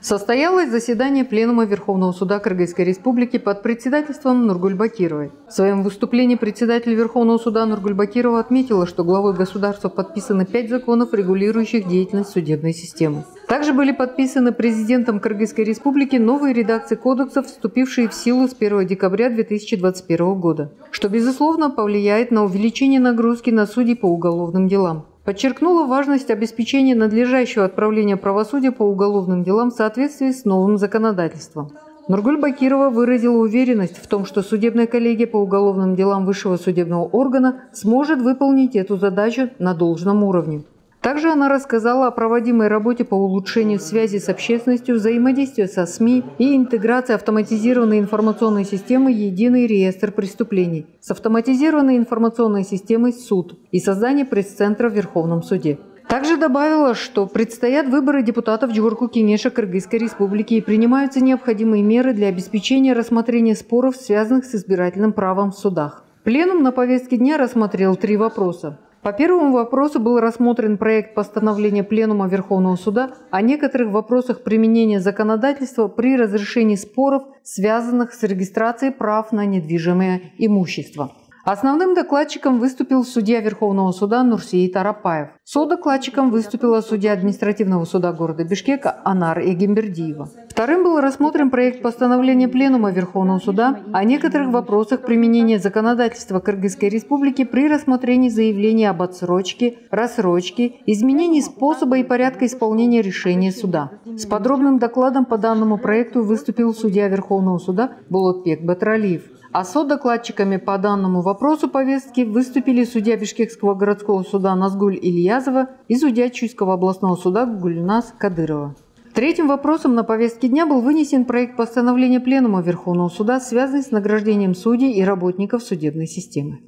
Состоялось заседание Пленума Верховного суда Кыргызской Республики под председательством Нургуль Бакировой. В своем выступлении председатель Верховного суда Нургуль Бакирова отметила, что главой государства подписаны 5 законов, регулирующих деятельность судебной системы. Также были подписаны президентом Кыргызской Республики новые редакции кодексов, вступившие в силу с 1 декабря 2021 года, что, безусловно, повлияет на увеличение нагрузки на судей по уголовным делам. Подчеркнула важность обеспечения надлежащего отправления правосудия по уголовным делам в соответствии с новым законодательством. Нургуль Бакирова выразила уверенность в том, что судебная коллегия по уголовным делам высшего судебного органа сможет выполнить эту задачу на должном уровне. Также она рассказала о проводимой работе по улучшению связи с общественностью, взаимодействия со СМИ и интеграции автоматизированной информационной системы «Единый реестр преступлений» с автоматизированной информационной системой «Суд» и создание пресс-центра в Верховном суде. Также добавила, что предстоят выборы депутатов Джугурку Кенеша Кыргызской Республики и принимаются необходимые меры для обеспечения рассмотрения споров, связанных с избирательным правом в судах. Пленум на повестке дня рассмотрел 3 вопроса. По первому вопросу был рассмотрен проект постановления Пленума Верховного суда о некоторых вопросах применения законодательства при разрешении споров, связанных с регистрацией прав на недвижимое имущество. Основным докладчиком выступил судья Верховного суда Нурсиит Арапаев. Содокладчиком выступила судья административного суда города Бишкека Анар Егембердиева. Вторым был рассмотрен проект постановления Пленума Верховного суда о некоторых вопросах применения законодательства Кыргызской Республики при рассмотрении заявлений об отсрочке, рассрочке, изменении способа и порядка исполнения решения суда. С подробным докладом по данному проекту выступил судья Верховного суда Болотбек Батралиев. А содокладчиками по данному вопросу повестки выступили судья Бишкекского городского суда Назгуль Ильязова и судья Чуйского областного суда Гульназ Кадырова. Третьим вопросом на повестке дня был вынесен проект постановления Пленума Верховного суда, связанный с награждением судей и работников судебной системы.